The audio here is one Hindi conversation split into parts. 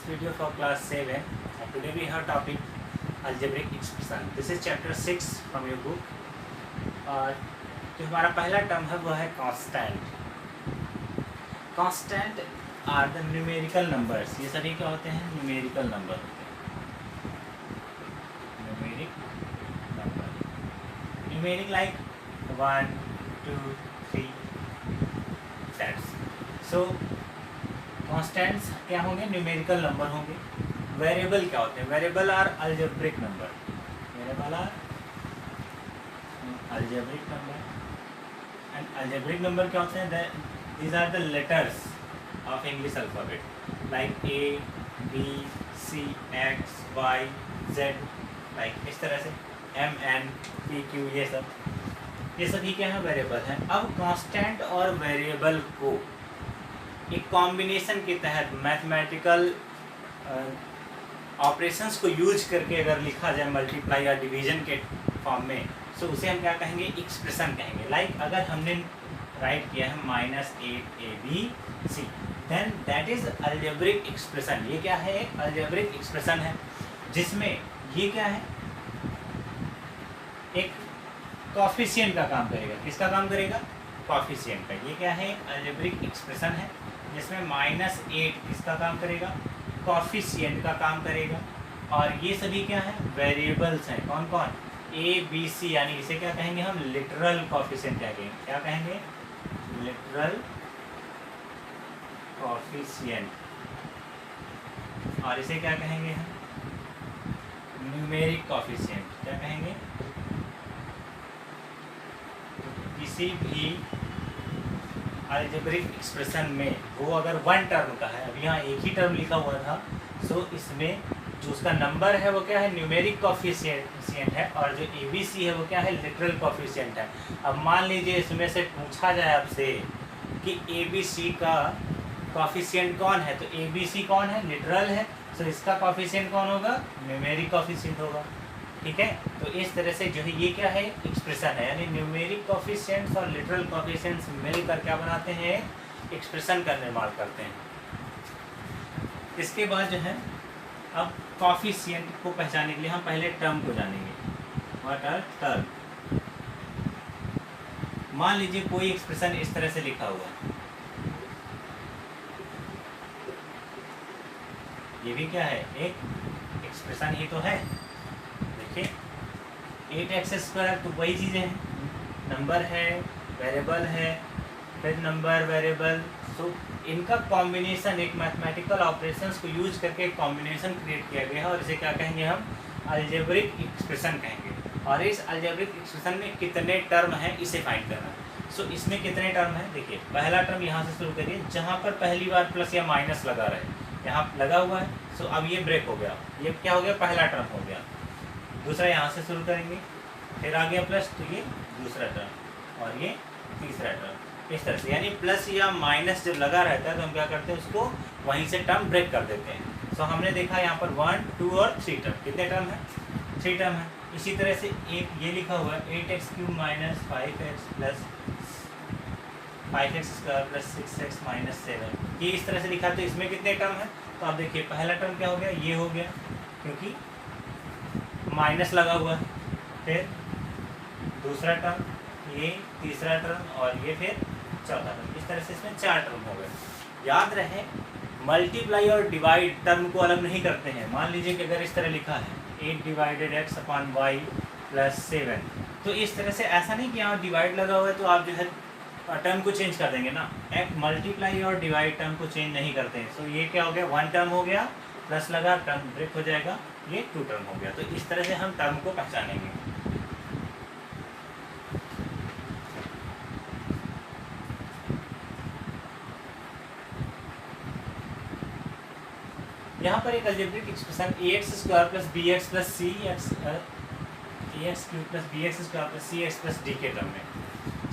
video for class 7 and today we have topic algebraic expression. This is chapter 6 from your book. और जो हमारा पहला टर्म है वो है constant. Constant are the numerical numbers. ये सभी क्या होते हैं? न्यूमेरिकल नंबर होते हैं. Numeric number, numeric like 1 2 3 that's. So constants क्या होंगे? न्यूमेरिकल नंबर होंगे. वेरिएबल क्या होते हैं? Variable are algebraic number. Variable are algebraic number. And algebraic number क्या होते हैं? These are the letters of English alphabet like A B C X Y Z, like इस तरह से एम एन पी क्यू, ये सभी क्या है? वेरिएबल हैं. अब कांस्टेंट और वेरिएबल को एक कॉम्बिनेशन के तहत मैथमेटिकल ऑपरेशंस को यूज करके अगर लिखा जाए मल्टीप्लाई या डिवीजन के फॉर्म में, तो उसे हम क्या कहेंगे? एक्सप्रेशन कहेंगे. लाइक अगर हमने राइट किया है -8ab c, then that is algebraic expression. ये क्या है? एक अलजेब्रिक एक्सप्रेशन है जिसमें ये क्या है? एक कॉफिशिएंट का काम करेगा. किसका काम करेगा? कॉफिशिएंट का. ये क्या है? अलजेब्रिक एक्सप्रेशन है जिसमें -8 किसका काम करेगा? कॉफिशिएंट का काम करेगा. और ये सभी क्या है? वेरिएबल्स हैं. कौन कौन? ए बी सी, यानी इसे क्या कहेंगे हम? लिटरल कॉफिशिएंट कहेंगे. क्या कहेंगे? Literal coefficient. और इसे क्या कहेंगे हम? Numeric coefficient. क्या कहेंगे? किसी भी अलजेब्रिक एक्सप्रेशन में वो अगर वन टर्म का है, अब यहाँ एक ही टर्म लिखा हुआ था, सो इसमें जो उसका नंबर है वो क्या है? न्यूमेरिक कॉफिशिएंट है. और जो ए बी सी है वो क्या है? लिटरल कॉफिशिएंट है. अब मान लीजिए इसमें से पूछा जाए आपसे कि ए बी सी का कॉफिशिएंट कौन है, तो ए बी सी कौन है? लिटरल है. सो इसका कॉफिशिएंट कौन होगा? न्यूमेरिक कॉफिशिएंट होगा. ठीक है. तो इस तरह से जो है ये क्या है? एक्सप्रेशन है. यानी न्यूमेरिक कॉफिशिएंट्स और लिटरल कॉफिशिएंट्स मिलकर क्या बनाते हैं? एक्सप्रेशन का निर्माण करते हैं. इसके बाद जो है अब कॉफिशिएंट को पहचानने के लिए हम पहले टर्म को जानेंगे. What are term? मान लीजिए कोई एक्सप्रेशन इस तरह से लिखा हुआ है. ये भी क्या है? एक एक्सप्रेशन ही तो है. 8x² तो वही चीज़ें हैं. नंबर है, वेरिएबल है, फिर नंबर वेरिएबल. सो इनका कॉम्बिनेशन एक मैथमेटिकल ऑपरेशंस को यूज करके एक कॉम्बिनेशन क्रिएट किया गया है और इसे क्या कहेंगे हम? अलजेब्रिक एक्सप्रेशन कहेंगे. और इस अलजेब्रिक एक्सप्रेशन में कितने टर्म हैं इसे फाइंड करना है. सो इसमें कितने टर्म हैं? देखिए पहला टर्म यहाँ से शुरू करिए जहाँ पर पहली बार प्लस या माइनस लगा रहे. यहाँ लगा हुआ है. सो अब ये ब्रेक हो गया. ये क्या हो गया? पहला टर्म हो गया. दूसरा यहाँ से शुरू करेंगे, फिर आ गया प्लस, तो ये दूसरा टर्म और ये तीसरा टर्म. इस तरह से यानी प्लस या माइनस जब लगा रहता है तो हम क्या करते हैं? उसको वहीं से टर्म ब्रेक कर देते हैं. सो हमने देखा यहाँ पर 1 2 और 3 टर्म. कितने टर्म है? 3 टर्म है. इसी तरह से एक ये लिखा हुआ है 8x³ - 5x + 5x² + 6x - 7. ये इस तरह से लिखा है. तो इसमें कितने टर्म है? तो आप देखिए पहला टर्म क्या हो गया? ये हो गया क्योंकि माइनस लगा हुआ है. फिर दूसरा टर्म, ये तीसरा टर्म और ये फिर चौथा टर्म. इस तरह से इसमें 4 टर्म हो गए. याद रहे मल्टीप्लाई और डिवाइड टर्म को अलग नहीं करते हैं. मान लीजिए कि अगर इस तरह लिखा है 8/x/y + 7, तो इस तरह से ऐसा नहीं कि यहाँ डिवाइड लगा हुआ है तो आप जो है टर्म को चेंज कर देंगे ना. एक मल्टीप्लाई और डिवाइड टर्म को चेंज नहीं करते हैं. सो ये क्या हो गया? 1 टर्म हो गया, प्लस लगा, टर्म ब्रेक हो जाएगा, ये 2 टर्म हो गया. तो इस तरह से हम टर्म को पहचानेंगे. यहाँ पर एक algebraic expression ax² + bx + cx ax³ + bx² + cx + d के टर्म में.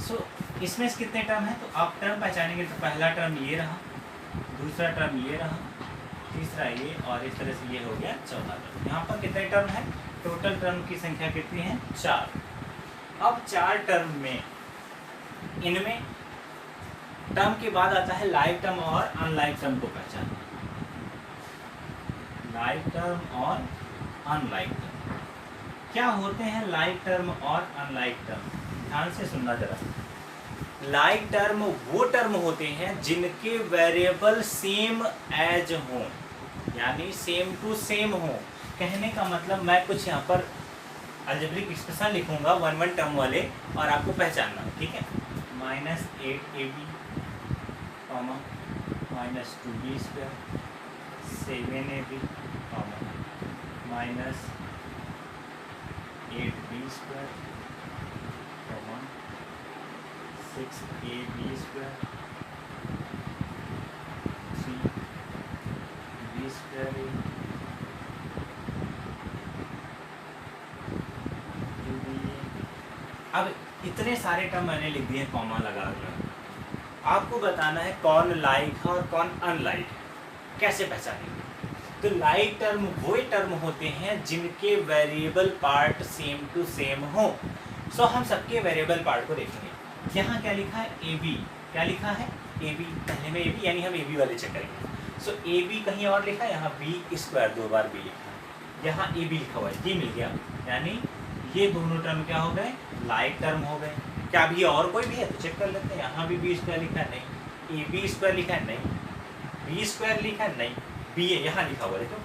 सो इसमें से कितने टर्म हैं? तो आप टर्म पहचानेंगे. तो पहला टर्म ये रहा, दूसरा टर्म ये रहा, तीसरा ये, और इस तरह से ये हो गया चौथा टर्म. यहाँ पर कितने टर्म है? टोटल टर्म की संख्या कितनी है? 4. अब 4 टर्म में इनमें टर्म के बाद आता है लाइक टर्म और अनलाइक टर्म को पहचानना. लाइक टर्म और अनलाइक टर्म। क्या होते हैं लाइक टर्म और अनलाइक टर्म? ध्यान से सुनना जरा। लाइक टर्म वो टर्म होते हैं जिनके वेरिएबल सेम एज हों, यानी सेम टू सेम हो। कहने का मतलब मैं कुछ यहाँ पर अलजेब्रिक एक्सप्रेशन लिखूंगा वन वन टर्म वाले और आपको पहचानना, ठीक है। -8ab comma -2b square 7ab comma -8b square comma 6ab square 3b square अब इतने सारे टर्म मैंने लिख दिए कॉमा लगा कर। आपको बताना है कौन लाइक है और कौन अनलाइक है। कैसे पहचानेंगे? तो लाइक टर्म वो टर्म होते हैं जिनके variable part same to same हो। सो हम सबके वेरिएबल पार्ट को देखेंगे। यहाँ क्या लिखा है? A B. क्या लिखा है? A B. पहले में ए बी, यानी हम ए बी वाले चेक करेंगे। सो ए बी कहीं और लिखा है, यहाँ बी स्क्वायर 2 बार बी लिखा है, यहाँ ए बी लिखा हुआ है, ये मिल गया। यानी ये दोनों टर्म क्या हो गए? लाइक टर्म हो गए। क्या अभी और कोई भी है तो चेक कर लेते हैं। यहाँ भी बी स्क्वायर लिखा है, नहीं। ए बी स्क्वायर लिखा है, नहीं। बी स्क्वायर लिखा है, नहीं। बी ए यहाँ लिखा हुआ है, देखो।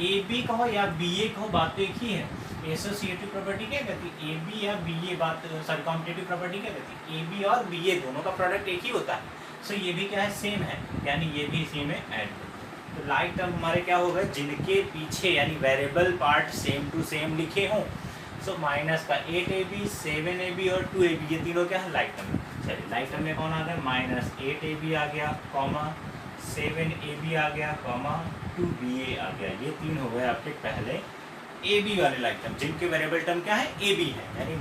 ए बी कहो या बी ए कहो, बात तो एक ही है। एसोसिएटिव प्रॉपर्टी क्या कहती है? ए बी या बी ए, बात सॉरी कॉम्पिटिटिव प्रॉपर्टी क्या कहती है? ए बी और बी ए दोनों का प्रोडक्ट एक ही होता है। सो ये भी क्या है? सेम है, यानी ये भी इसी में ऐड। तो लाइक टर्म हमारे क्या हो गए? जिनके पीछे यानी variable part same to same लिखे हों। सो माइनस का 8ab 7ab और 2ab, ये तीनों क्या है? Like term. चलिए लाइक टर्म में कौन आ गया? -8ab आ गया कॉमा 7ab आ गया कॉमा 2ba आ गया। ये तीन हो गए आपके पहले ab वाले लाइक टर्म, जिनके वेरिएबल टर्म क्या है? ab है, यानी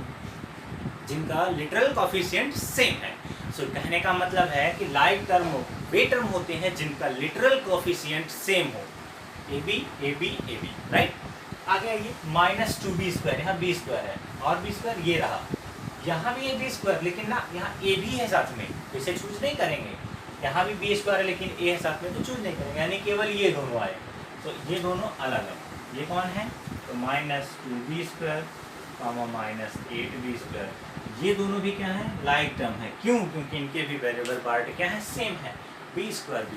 जिनका लिटरल कोफिशिएंट सेम है। सो कहने का मतलब है कि लाइक टर्म वे टर्म होते हैं जिनका लिटरल कोफिशिएंट सेम हो। ab ab ab, right. आगे आइए, -2b स्क्वायर, यहाँ b स्क्वायर है और b स्क्वायर ये रहा। यहाँ भी ab स्क्वायर, लेकिन ना यहाँ a भी है साथ में, तो इसे चूज नहीं करेंगे। यहाँ भी b स्क्वायर है लेकिन a है साथ में, तो चूज नहीं करेंगे, यानी केवल ये दोनों आए। तो ये दोनों अलग है। ये कौन है? तो -2b स्क्वायर -8b स्क्वायर, ये दोनों भी क्या है? लाइक टर्म है। क्यों? क्योंकि इनके भी वेरिएबल पार्ट क्या है? सेम है, b स्क्वायर।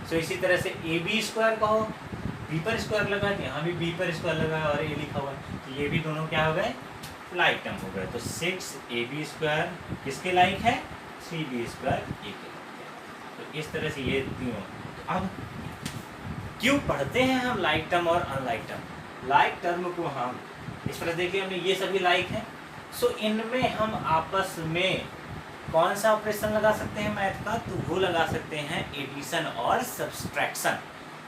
सो इसी तरह से ab स्क्वायर कहो, b पर स्क्वायर लगा, यहाँ भी b पर स्क्वायर लगा और a लिखा हुआ है, तो ये भी दोनों क्या हो गए? लाइक टर्म हो गए। तो 6ab स्क्वायर किसके लाइक है? 3b स्क्वायर a के लाइक है। तो इस तरह से ये तीनों। तो अब क्यों पढ़ते हैं हम लाइक टर्म और अनलाइक टर्म? लाइक टर्म को हम इस तरह देखिए, हमने ये सभी लाइक हैं। सो इनमें हम आपस में कौन सा ऑपरेशन लगा सकते हैं मैथ का? तो वो लगा सकते हैं एडिशन और सब्सट्रैक्शन।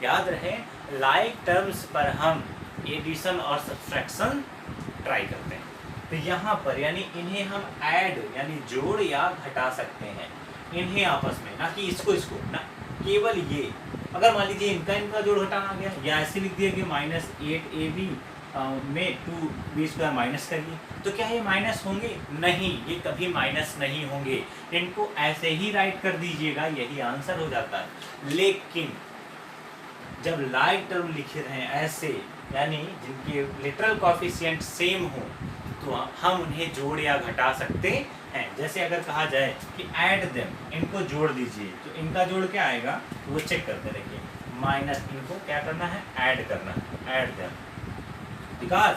याद रहे, लाइक टर्म्स पर हम एडिशन और सब्सट्रैक्शन ट्राई करते हैं। तो यहाँ पर यानी इन्हें हम ऐड यानी जोड़ या घटा सकते हैं, इन्हें आपस में, ना कि इसको ना, केवल ये। अगर मान लीजिए इनका जोड़ घटाना आ गया, या ऐसे लिख दिया कि -8ab में 2b स्क्वायर माइनस करिए, तो क्या ये माइनस होंगे? नहीं, ये कभी माइनस नहीं होंगे। इनको ऐसे ही राइट कर दीजिएगा, यही आंसर हो जाता है। लेकिन जब लाइक टर्म लिखे रहे ऐसे, यानी जिनके लिटरल कोफिशिएंट सेम हो, तो हम उन्हें जोड़ या घटा सकते हैं। जैसे अगर कहा जाए कि ऐड देम, इनको जोड़ दीजिए, तो इनका जोड़ क्या आएगा? तो वो चेक करते रहिए। माइनस इनको क्या करना है? ऐड करना है, ऐड देम। बिकॉज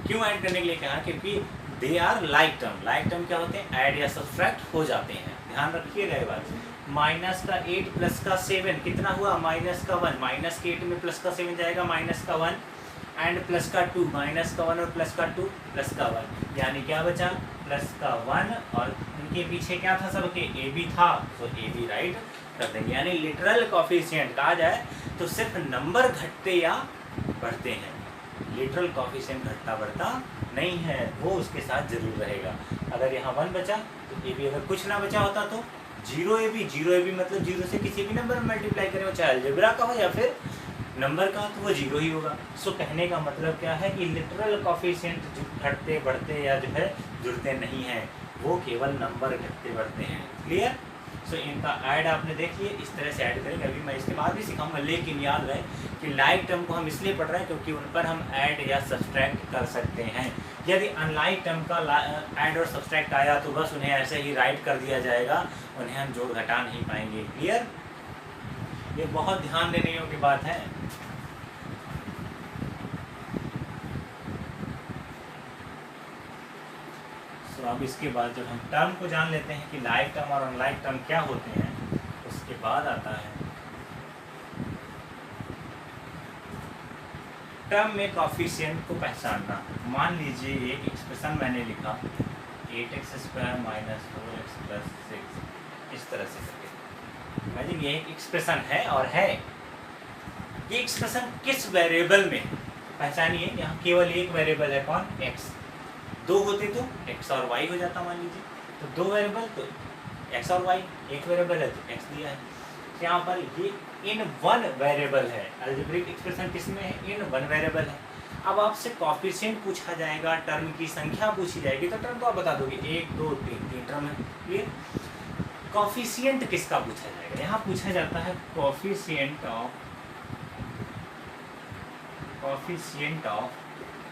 क्यों ऐड करने के लिए कहा? क्योंकि they are like term. Like term क्या होते हैं? ऐड या सब्सट्रैक्ट हो जाते हैं। ध्यान रखिएगा ये बात। माइनस का 8 प्लस का 7 कितना हुआ? माइनस का 1। माइनस के 8 में प्लस का 7 जाएगा, माइनस का 1 एंड प्लस का 2, माइनस का 1 और प्लस का 2 प्लस का 1, यानी क्या बचा? प्लस का 1। और उनके पीछे क्या था? सबके ए बी था, तो ए बी राइट कर देंगे। यानी लिटरल कोफिशिएंट कहा जाए तो सिर्फ नंबर घटते या बढ़ते हैं, लिटरल कोफिशिएंट घटता बढ़ता नहीं है, वो उसके साथ जरूर रहेगा। अगर यहाँ 1 बचा तो ए बी, अगर कुछ ना बचा होता तो 0 ए बी मतलब 0 से किसी भी नंबर में मल्टीप्लाई करें, वो चाहे अलजेब्रा का हो या फिर नंबर का, तो वो 0 ही होगा। सो कहने का मतलब क्या है कि लिटरल कोफिशिएंट जो घटते बढ़ते या जो है जुड़ते नहीं हैं, वो केवल नंबर घटते बढ़ते हैं। क्लियर? सो इनका ऐड आपने देख लिया, इस तरह से ऐड करेंगे। अभी मैं इसके बाद भी सिखाऊंगा, लेकिन याद रहे कि लाइक टर्म को हम इसलिए पढ़ रहे हैं क्योंकि उन पर हम ऐड या सब्सट्रैक्ट कर सकते हैं। यदि अनलाइक टर्म का ऐड और सब्सट्रैक्ट आया तो बस उन्हें ऐसे ही राइट कर दिया जाएगा, उन्हें हम जोड़ घटा नहीं पाएंगे। क्लियर? ये बहुत ध्यान देने योग्य बात है। तो अब इसके बाद जब हम टर्म को जान लेते हैं कि लाइक टर्म और अनलाइक टर्म क्या होते हैं, उसके बाद आता है टर्म में कॉफिशिएंट को पहचानना। मान लीजिए एक एक्सप्रेशन मैंने लिखा 8x² - 4x + 6, इस तरह से करके। इमेजिन ये एक एक्सप्रेशन है और है, ये एक्सप्रेशन किस वेरिएबल में, पहचानिए यहाँ केवल एक वेरिएबल है, कौन? x। दो होते तो x और y हो जाता, मान लीजिए। तो दो वेरिएबल तो x और y, एक वेरिएबल है तो x दिया है। तो यहाँ पर ये इन वन वेरिएबल है। अलजेब्रिक एक्सप्रेशन किसमें है? इन वन वेरिएबल है। अब आपसे कॉफिशिएंट पूछा जाएगा, टर्म की संख्या पूछी जाएगी, तो टर्म तो आप बता दोगे 1 2 3 3 टर्म है। क्लियर? कॉफिशिएंट किसका पूछा जाएगा? यहाँ पूछा जाता है कॉफिशिएंट ऑफ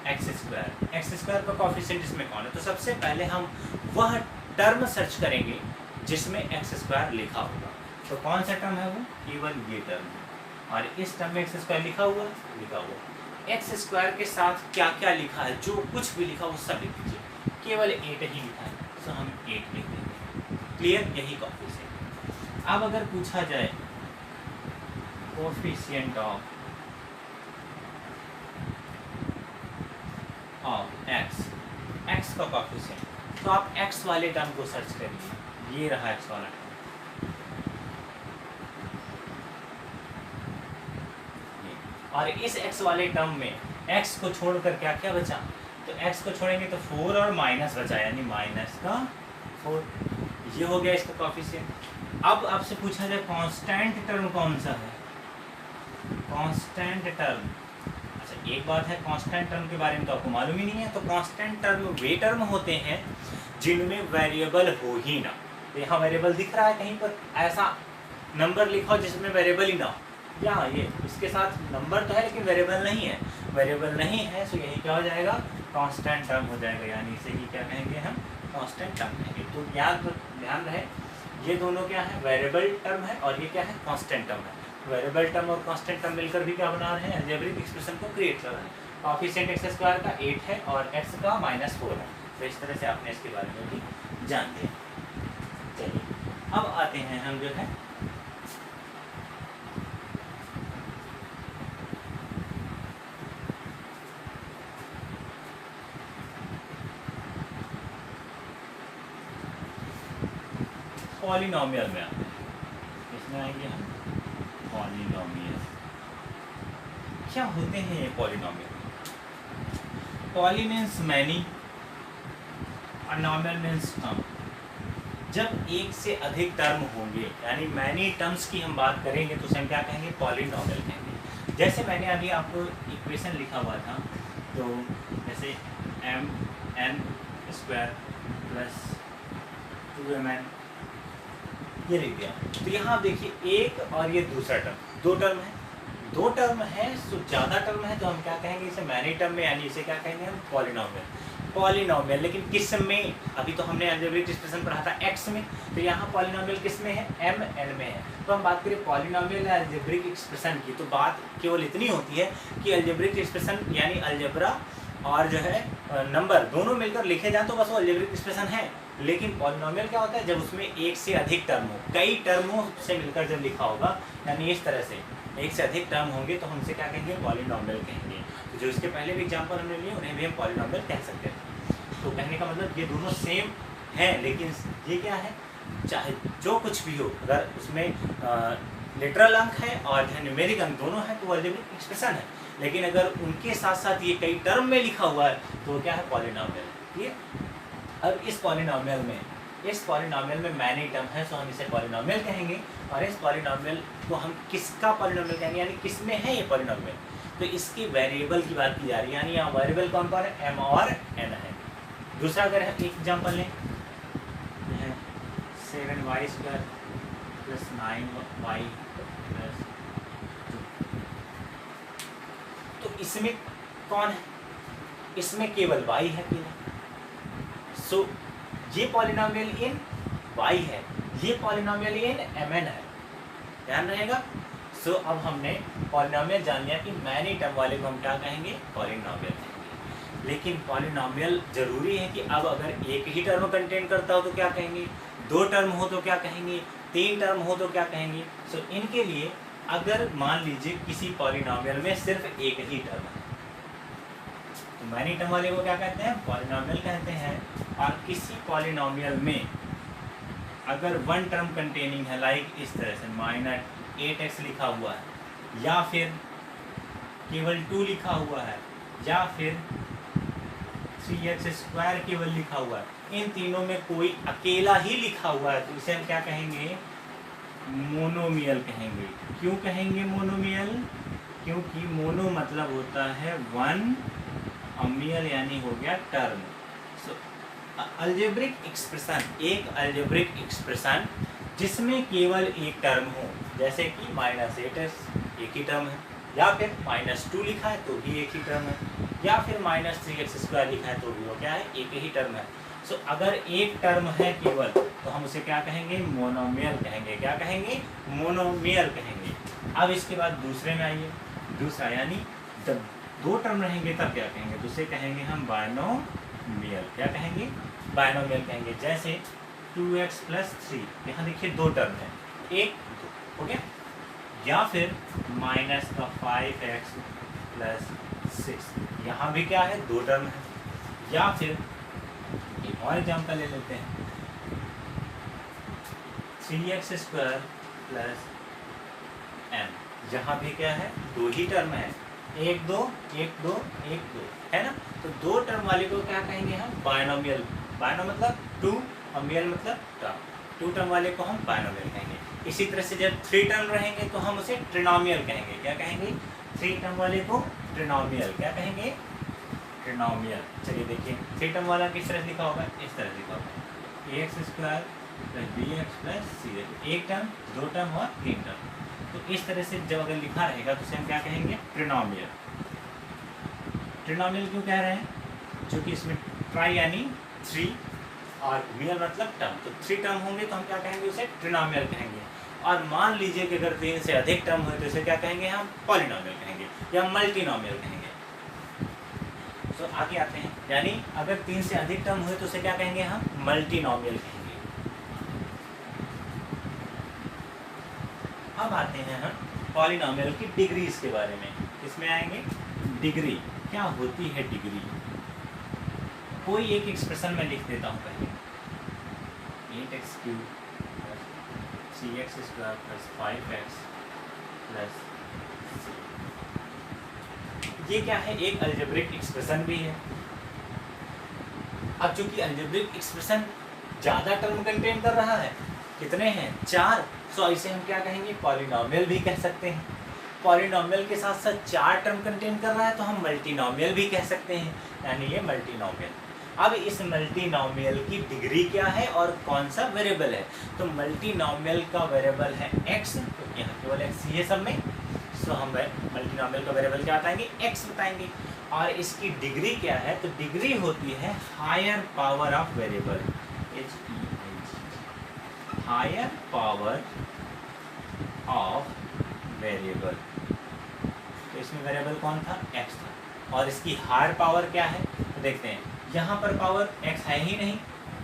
x² का कॉफिशिएंट इसमें कौन है? तो सबसे पहले हम वह टर्म सर्च करेंगे जिसमें x² लिखा होगा। तो कौन सा टर्म है वो? केवल ये टर्म है। और इस टर्म में x² लिखा हुआ x² के साथ क्या क्या लिखा है, जो कुछ भी लिखा वो सब लिख दीजिए। केवल 8 ही लिखा है, तो हम 8 लिख देंगे। क्लियर? यही कॉफिशिएंट। अब अगर पूछा जाए कोफिशिएंट ऑफ x का कॉफिशिएंट, तो आप x वाले टर्म को सर्च करिए। ये रहा x वाला टर्म, और इस x वाले टर्म में x को छोड़कर क्या क्या बचा? तो x को छोड़ेंगे तो 4 और माइनस बचा, यानी -4। ये हो गया इसका कॉफिशिएंट। अब आपसे पूछा जाए कांस्टेंट टर्म कौन सा है? कांस्टेंट टर्म, अच्छा एक बात है, कांस्टेंट टर्म के बारे में तो आपको मालूम ही नहीं है। तो कांस्टेंट टर्म वे टर्म होते हैं जिनमें वेरिएबल हो ही ना। तो यहाँ वेरिएबल दिख रहा है कहीं पर, ऐसा नंबर लिखो जिसमें वेरिएबल ही ना हो। या ये इसके साथ नंबर तो है लेकिन वेरिएबल नहीं है, वेरिएबल नहीं है, तो यही क्या हो जाएगा? कांस्टेंट टर्म हो जाएगा। यानी इसे ही क्या कहेंगे हम? कांस्टेंट टर्म कहेंगे। तो ध्यान रहे, ये दोनों क्या है? वेरिएबल टर्म है, और ये क्या है? कांस्टेंट टर्म है। वेरिएबल टर्म और कांस्टेंट टर्म मिलकर भी क्या बना रहे हैं? अलजेब्रिक एक्सप्रेशन को क्रिएट कर रहे हैं। कॉफिशिएंट x² का 8 है और x का -4 है। तो इस तरह से आपने इसके बारे में भी जान लिया। चलिए अब आते हैं हम जो है पॉलिनोमियल में आते हैं। इसमें आएंगे हम पॉलिनोमियल। क्या होते हैं ये पॉलिनोमियल? पॉली मीन्स मैनी और नॉमियल मीन्स टर्म। जब एक से अधिक टर्म होंगे, यानी मैनी टर्म्स की हम बात करेंगे, तो उसे हम क्या कहेंगे? पॉलिनोमियल कहेंगे। जैसे मैंने अभी आपको इक्वेशन लिखा हुआ था, तो जैसे mn² + 2mn, ये लिख दिया। तो यहाँ आप देखिए, एक और ये दूसरा टर्म, दो टर्म है। दो टर्म है तो ज़्यादा टर्म है, तो हम क्या कहेंगे? इसे मैनी टर्म में, यानी इसे क्या कहेंगे हम? पॉलिनोमियल। पॉलिनोमियल लेकिन किस में? अभी तो हमने अलजेब्रिक एक्सप्रेशन पढ़ा था x में, तो यहाँ पॉलिनोमियल किस में है? mn में है। तो हम बात करें पॉलिनोमियल या अलजेब्रिक एक्सप्रेशन की, तो बात केवल इतनी होती है कि अलजेब्रिक एक्सप्रेशन यानी अलजेब्रा और जो है नंबर दोनों मिलकर लिखे जाए तो बस वो अलजेब्रिक एक्सप्रेशन है। लेकिन पॉलिनोमियल क्या होता है? जब उसमें एक से अधिक टर्म हो, कई टर्मों से मिलकर जब लिखा होगा, यानी इस तरह से एक से अधिक टर्म होंगे, तो हमसे क्या कहेंगे? पॉलिनोमियल कहेंगे। तो जो इसके पहले भी एग्जांपल हमने लिए, उन्हें भी हम पॉलिनोमियल कह सकते हैं। तो कहने का मतलब ये दोनों सेम हैं, लेकिन ये क्या है? चाहे जो कुछ भी हो, अगर उसमें लिटरल अंक है और न्यूमेरिक अंक दोनों है, तो वो अलजेब्रिक एक्सप्रेशन है। लेकिन अगर उनके साथ साथ ये कई टर्म में लिखा हुआ है, तो वो क्या है? पॉलिनोमियल। ठीक है? अब इस पॉलिनोमियल में मैनी टर्म है, तो हम इसे पॉलिनोमियल कहेंगे। और इस पॉलिनोमियल को हम किसका पॉलिनोमियल कहेंगे? यानी किसमें है ये पॉलिनोमियल? तो इसकी वेरिएबल की बात की जा रही है, यानी यहाँ वेरिएबल कौन कौन है? m और n है। दूसरा अगर हम एक एग्जाम्पल लें, 7y² प्लस 9y प्लस 2। तो इसमें कौन है? इसमें केवल y है केवल। सो ये पॉलिनोमियल इन y है, ये पॉलिनोमियल इन mn है, ध्यान रहेगा। सो अब हमने पॉलिनोमियल जान लिया कि मैनी टर्म वाले को हम क्या कहेंगे? पॉलिनोमियल कहेंगे। लेकिन पॉलिनोमियल जरूरी है कि अब अगर एक ही टर्म कंटेन करता हो तो क्या कहेंगे, दो टर्म हो तो क्या कहेंगे, तीन टर्म हो तो क्या कहेंगे। सो इनके लिए अगर मान लीजिए किसी पॉलिनोमियल में सिर्फ एक ही टर्म है तो मैनी टर्म वाले को क्या कहते हैं? पॉलिनोमियल कहते हैं। और किसी पॉलिनोमियल में अगर वन टर्म कंटेनिंग है, लाइक इस तरह से -8x लिखा हुआ है, या फिर केवल 2 लिखा हुआ है, या फिर 3x² केवल लिखा हुआ है, इन तीनों में कोई अकेला ही लिखा हुआ है तो इसे हम क्या कहेंगे? मोनोमियल कहेंगे। क्यों कहेंगे मोनोमियल? क्योंकि मोनो मतलब होता है वन, अमियल यानी हो गया टर्म। सो अलजेब्रिक एक्सप्रेशन, एक अलजेब्रिक एक्सप्रेशन जिसमें केवल एक टर्म हो, जैसे कि -8x एक ही टर्म है, या फिर -2 लिखा है तो भी एक ही टर्म है, या फिर -3x² लिखा है तो भी वो क्या है? एक ही टर्म है। सो अगर एक टर्म है केवल तो हम उसे क्या कहेंगे? मोनोमियल कहेंगे। क्या कहेंगे? मोनोमियल कहेंगे। अब इसके बाद दूसरे में आइए, दूसरा यानी जब दो टर्म रहेंगे तब क्या कहेंगे? तो उसे कहेंगे हम बायनोमियल। क्या कहेंगे? बायनोमियल कहेंगे। जैसे 2x + 3, यहाँ देखिए दो टर्म है, 1 2 हो गया, या फिर -5x + 6, यहाँ भी क्या है? दो टर्म है, या फिर एक और एग्जाम्पल ले लेते हैं, 3x² + m, यहाँ भी क्या है? दो ही टर्म है, 1 2 1 2 1 2 है ना। तो दो टर्म वाले को क्या कहेंगे हम? बायनोमियल। बायनो मतलब 2, अमियल मतलब टर्म, 2 टर्म वाले को हम बायनोमियल कहेंगे। इसी तरह से जब 3 टर्म रहेंगे तो हम उसे ट्रिनोमियल कहेंगे। क्या कहेंगे? 3 टर्म वाले को ट्रिनोमियल। क्या कहेंगे? ट्रिनोमियल। चलिए देखिए 3 टर्म वाला किस तरह लिखा होगा? इस तरह लिखा होगा, ax² + bx + c, एक टर्म, दो टर्म और तीन टर्म। तो इस तरह से जब अगर लिखा रहेगा तो उसे हम क्या कहेंगे? ट्रिनोमियल। ट्रिनोमियल क्यों कह रहे हैं? क्योंकि इसमें ट्राई यानी 3 और मियल मतलब टर्म, तो 3 टर्म होंगे तो हम क्या कहेंगे? उसे ट्रिनोमियल कहेंगे। और मान लीजिए कि अगर 3 से अधिक टर्म हुए तो इसे क्या कहेंगे? हम पॉलिनोमियल कहेंगे या मल्टीनोमियल कहेंगे। तो आगे आते हैं, यानी अगर 3 से अधिक टर्म हुए तो उसे क्या कहेंगे? हम मल्टीनोमियल कहेंगे। अब आते हैं हम पॉलिनोमियल की डिग्रीज के बारे में। किसमें आएंगे? डिग्री। क्या होती है डिग्री? कोई एक एक्सप्रेशन में लिख देता हूँ पहले, 8x³ + 3x² + 5x + 6। ये क्या है? एक अलजेब्रिक एक्सप्रेशन भी है। अब चूंकि अलजेब्रिक एक्सप्रेशन ज़्यादा टर्म कंटेन कर रहा है, कितने हैं? 4, सो इसे हम क्या कहेंगे? पॉलिनोमियल भी कह सकते हैं। पॉलिनोमियल के साथ साथ 4 टर्म कंटेन कर रहा है तो हम मल्टीनोमियल भी कह सकते हैं, यानी ये मल्टीनोमियल। अब इस मल्टीनोमियल की डिग्री क्या है और कौन सा वेरिएबल है? तो मल्टीनोमियल का वेरिएबल है x, तो यहाँ केवल x ही है सब में, सो हम मल्टीनोमियल का वेरिएबल क्या बताएंगे? x बताएंगे। और इसकी डिग्री क्या है? तो डिग्री होती है higher power of variable, higher power of variable. तो इसमें वेरिएबल कौन था? x था। और इसकी हायर पावर क्या है? तो देखते हैं, यहाँ पर पावर x है ही नहीं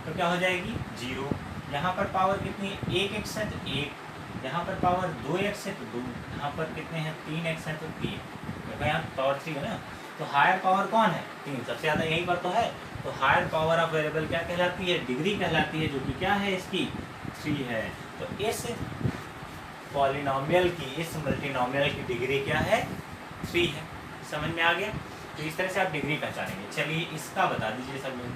तो क्या हो जाएगी? 0। यहाँ पर पावर कितनी है? 1x है तो 1, यहाँ पर पावर 2x है तो 2, यहाँ पर कितने हैं? 3x है तो 3, देखो यहाँ पावर 3 है ना। तो हायर पावर कौन है? 3, सबसे ज़्यादा यहीं पर तो है। तो हायर पावर ऑफ वेरिएबल क्या कहलाती है? डिग्री कहलाती है, जो कि क्या है? इसकी 3 है। तो इस पॉलिनोमियल की, इस मल्टीनोमियल की डिग्री क्या है? 3 है। समझ में आ गया? तो इस तरह से आप डिग्री पहचानेंगे। चलिए इसका बता दीजिए सब लोग।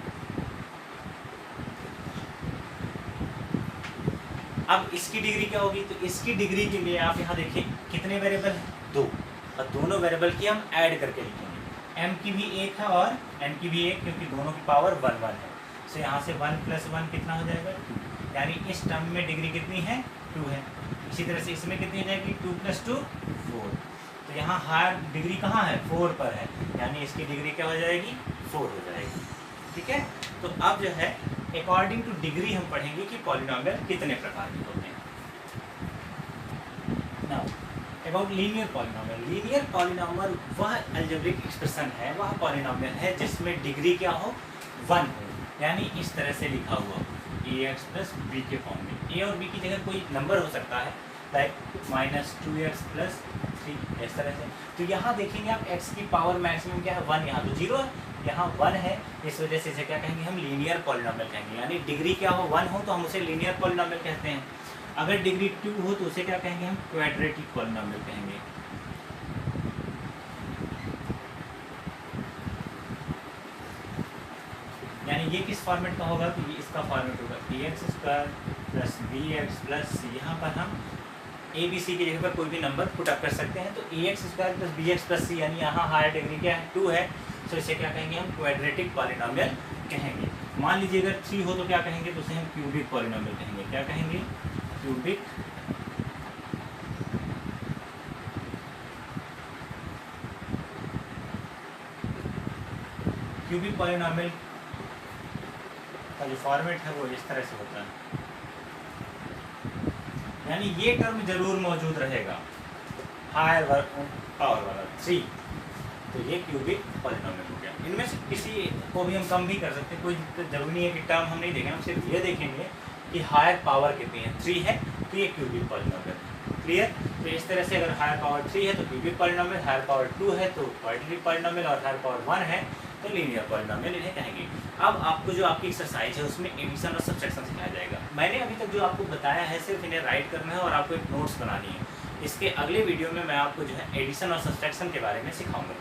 अब इसकी डिग्री क्या होगी? तो इसकी डिग्री के लिए आप यहाँ देखिए कितने वेरिएबल हैं? 2, और दोनों वेरिएबल की हम ऐड करके लिखेंगे। m की भी 1 है और n की भी 1, क्योंकि दोनों की पावर 1 1 है। तो यहाँ से 1 + 1 कितना हो जाएगा? 2, यानी इस टर्म में डिग्री कितनी है? 2 है। इसी तरह से इसमें कितनी हो जाएगी 2 + 2 4। तो यहाँ हायर डिग्री कहाँ है 4 पर है, यानी इसकी डिग्री क्या हो जाएगी 4 हो जाएगी। ठीक है, तो अब जो है अकॉर्डिंग टू डिग्री हम पढ़ेंगे कि पॉलिनोमियल कितने प्रकार के होते हैं। Now about linear polynomial. Linear polynomial वह अलजेब्रिक एक्सप्रेशन है, वह पॉलिनोमियल है जिसमें डिग्री क्या हो 1 हो, यानी इस तरह से लिखा हुआ ax + b के फॉर्म में। a और b की जगह कोई नंबर हो सकता है, लाइक -2x + 3 इस तरह से। तो यहाँ देखेंगे आप x की पावर मैक्सिमम क्या है 1, यहाँ तो 0 है, यहाँ 1 है, इस वजह से इसे क्या कहेंगे हम लीनियर पॉलिनोमियल कहेंगे। यानी डिग्री क्या हो 1 हो तो हम उसे लीनियर पॉलिनोमियल कहते हैं। अगर डिग्री 2 हो तो उसे क्या कहेंगे हम क्वाड्रेटिक पॉलिनोमियल कहेंगे। यानी ये किस फॉर्मेट का होगा, तो ये इसका फॉर्मेट होगा ax² + bx + c। यहाँ पर हम a b c की जगह पर कोई भी नंबर पुट अप कर सकते हैं। तो ax² + bx + c, यानी यहाँ हायर डिग्री क्या है 2 है, तो इसे क्या कहेंगे हम क्वाड्रेटिक पॉलिनोमियल कहेंगे। मान लीजिए अगर 3 हो तो क्या कहेंगे, तो उसे हम क्यूबिक पॉलिनोमियल कहेंगे। क्या कहेंगे, क्यूबिक पॉलिनोमियल का जो फॉर्मेट है वो इस तरह से होता है, यानी ये टर्म जरूर मौजूद रहेगा हायर पावर वाला 3, तो ये क्यूबिक पॉलिनोमियल हो गया। इनमें से किसी को भी हम कम भी कर सकते हैं, कोई जरूरी नहीं है कि टर्म हम नहीं देखेंगे, हम सिर्फ ये देखेंगे कि हायर पावर कितनी है, 3 है तो ये क्यूबिक पॉलिनोमियल। क्लियर। तो इस तरह से अगर हायर पावर 3 है तो क्यूबिक पॉलिनोमियल, हायर पावर 2 है तो क्वाड्रेटिक पॉलिनोमियल, और हायर पावर 1 है तो लीनियर पॉलिनोमियल इन्हें कहेंगे। अब आपको जो आपकी एक्सरसाइज है उसमें एडिशन और सब्ट्रैक्शन सिखाया जाएगा। मैंने अभी तक जो आपको बताया है सिर्फ इन्हें राइट करना है और आपको एक नोट्स बनानी है। इसके अगले वीडियो में मैं आपको जो है एडिशन और सब्ट्रैक्शन के बारे में सिखाऊंगा।